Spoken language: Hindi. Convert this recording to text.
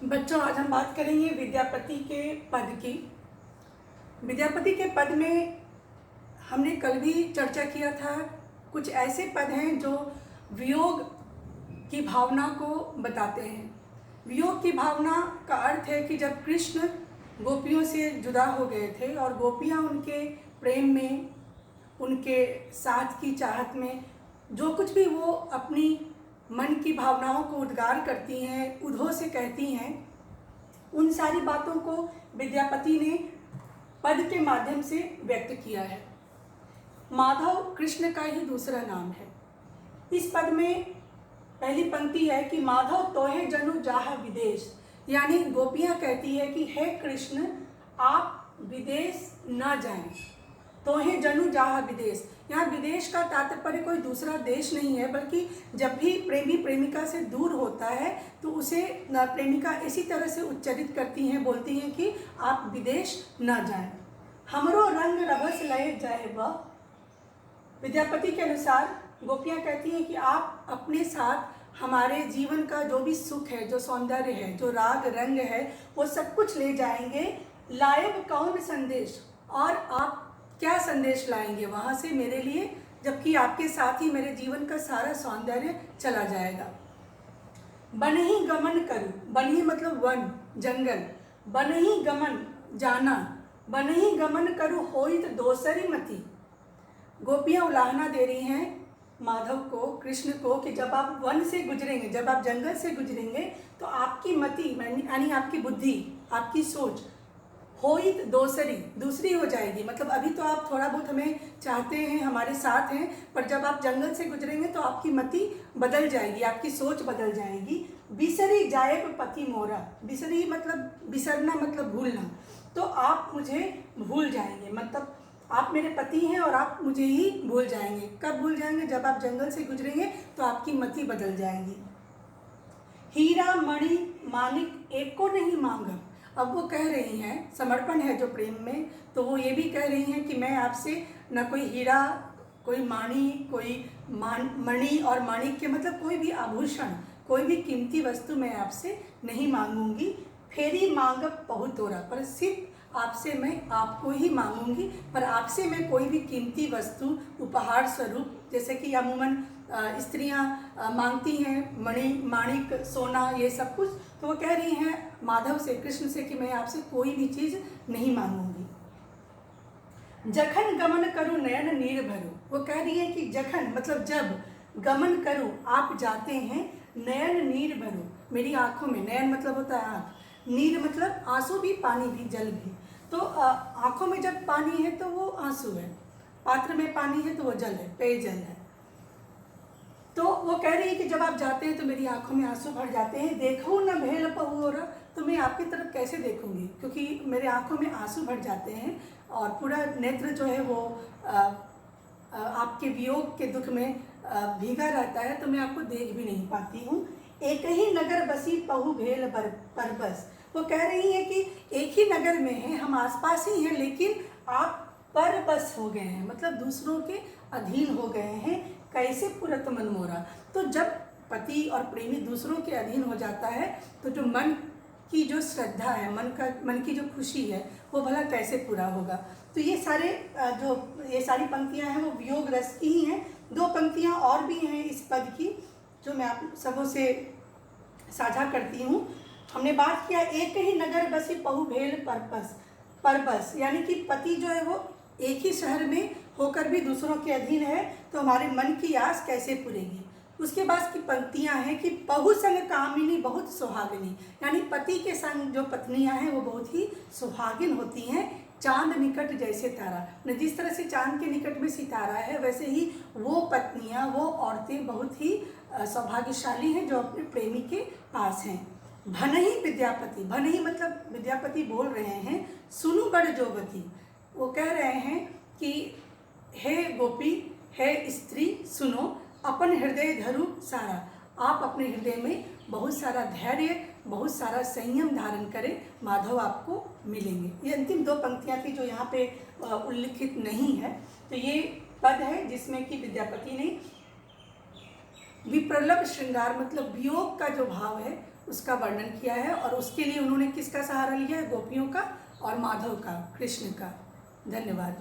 बच्चों, आज हम बात करेंगे विद्यापति के पद की। विद्यापति के पद में हमने कल भी चर्चा किया था। कुछ ऐसे पद हैं जो वियोग की भावना को बताते हैं। वियोग की भावना का अर्थ है कि जब कृष्ण गोपियों से जुदा हो गए थे और गोपियाँ उनके प्रेम में, उनके साथ की चाहत में जो कुछ भी वो अपनी मन की भावनाओं को उद्गार करती हैं, उद्धों से कहती हैं, उन सारी बातों को विद्यापति ने पद के माध्यम से व्यक्त किया है। माधव कृष्ण का ही दूसरा नाम है। इस पद में पहली पंक्ति है कि माधव तोहे जनु जाह विदेश, यानी गोपियाँ कहती है कि हे कृष्ण, आप विदेश न जाएं। तोहे जनु जाह विदेश, यहाँ विदेश का तात्पर्य कोई दूसरा देश नहीं है, बल्कि जब भी प्रेमी प्रेमिका से दूर होता है तो उसे प्रेमिका इसी तरह से उच्चारित करती हैं, बोलती हैं कि आप विदेश न जाएं। हमरो रंग रभस लय जाए वह। विद्यापति के अनुसार गोपियाँ कहती हैं कि आप अपने साथ हमारे जीवन का जो भी सुख है, जो सौंदर्य है, जो राग रंग है, वो सब कुछ ले जाएंगे। लायब कौन संदेश, और आप क्या संदेश लाएंगे वहाँ से मेरे लिए, जबकि आपके साथ ही मेरे जीवन का सारा सौंदर्य चला जाएगा। बनहि गमन करूँ, बनहि मतलब वन, जंगल, बनहि गमन जाना, बनहि गमन करूँ होइत दोसरी मति। गोपियाँ उलाहना दे रही हैं माधव को, कृष्ण को, कि जब आप वन से गुजरेंगे, जब आप जंगल से गुजरेंगे तो आपकी मति यानी आपकी बुद्धि, आपकी सोच होइत दोसरी, दूसरी हो जाएगी। मतलब अभी तो आप थोड़ा बहुत हमें चाहते हैं, हमारे साथ हैं, पर जब आप जंगल से गुजरेंगे तो आपकी मति बदल जाएगी, आपकी सोच बदल जाएगी। बिसरी जाएब पति मोरा, बिसरी मतलब बिसरना, मतलब भूलना, तो आप मुझे भूल जाएंगे, मतलब आप मेरे पति हैं और आप मुझे ही भूल जाएंगे। कब भूल जाएंगे? जब आप जंगल से गुजरेंगे तो आपकी मति बदल जाएगी। हीरा मणि मानिक एक को नहीं मांगा। अब वो कह रही हैं, समर्पण है जो प्रेम में, तो वो ये भी कह रही हैं कि मैं आपसे न कोई हीरा, कोई माणी, कोई मणि और माणिक के मतलब कोई भी आभूषण, कोई भी कीमती वस्तु मैं आपसे नहीं मांगूंगी। फेरी मांगब बहुत तोरा, पर सिर्फ आपसे मैं आपको ही मांगूंगी, पर आपसे मैं कोई भी कीमती वस्तु उपहार स्वरूप, जैसे कि अमूमन स्त्रियां मांगती हैं मणि, माणिक, सोना, ये सब कुछ, तो वो कह रही हैं माधव से, कृष्ण से, कि मैं आपसे कोई भी चीज़ नहीं मांगूंगी। जखन गमन करूँ नयन नीर भरो, वो कह रही है कि जखन मतलब जब, गमन करूँ आप जाते हैं, नयन नीर भरो, मेरी आँखों में, नयन मतलब होता है आँख, नीर मतलब आंसू भी, पानी भी, जल भी। तो आँखों में जब पानी है तो वो आंसू है, पात्र में पानी है तो वो जल है, पेयजल है। तो वो कह रही है कि जब आप जाते हैं तो मेरी आंखों में आंसू भर जाते हैं। देखो न भेल पहुओरा, तो मैं आपकी तरफ कैसे देखूंगी, क्योंकि मेरे आंखों में आंसू भर जाते हैं और पूरा नेत्र जो है वो आपके वियोग के दुख में भीगा रहता है, तो मैं आपको देख भी नहीं पाती हूँ। एक ही नगर बसी पहु भेल परबस, वो कह रही है कि एक ही नगर में है, हम आसपास ही हैं, लेकिन आप परबस हो गए हैं, मतलब दूसरों के अधीन हो गए हैं। कैसे पुरत मन मोरा, तो जब पति और प्रेमी दूसरों के अधीन हो जाता है तो जो मन की जो श्रद्धा है, मन की जो खुशी है, वो भला कैसे पूरा होगा। तो ये सारी पंक्तियां हैं वो वियोग रस की ही हैं। दो पंक्तियां और भी हैं इस पद की जो मैं आप सबों से साझा करती हूँ। हमने बात किया एक ही नगर बसी पहु भेल परबस, यानी कि पति जो है वो एक ही शहर में होकर भी दूसरों के अधीन है, तो हमारे मन की आस कैसे पूरेगी। उसके बाद की पंक्तियां हैं कि पहु संग कामिनी बहुत सुहागिनी, यानी पति के संग जो पत्नियां हैं वो बहुत ही सुहागिन होती हैं। चांद निकट जैसे तारा, न जिस तरह से चांद के निकट में सितारा है, वैसे ही वो पत्नियां, वो औरतें बहुत ही सौभाग्यशाली हैं जो अपने प्रेमी के पास हैं। भनहि विद्यापति, भनहि मतलब विद्यापति बोल रहे हैं, सुनु बड़ जोवती, वो कह रहे हैं कि हे गोपी, हे स्त्री, सुनो, अपन हृदय धरु सारा, आप अपने हृदय में बहुत सारा धैर्य, बहुत सारा संयम धारण करें, माधव आपको मिलेंगे। ये अंतिम दो पंक्तियां थी जो यहाँ पे उल्लिखित नहीं है। तो ये पद है जिसमें कि विद्यापति ने विप्रलभ श्रृंगार मतलब वियोग का जो भाव है उसका वर्णन किया है, और उसके लिए उन्होंने किसका सहारा लिया है? गोपियों का और माधव का, कृष्ण का। धन्यवाद।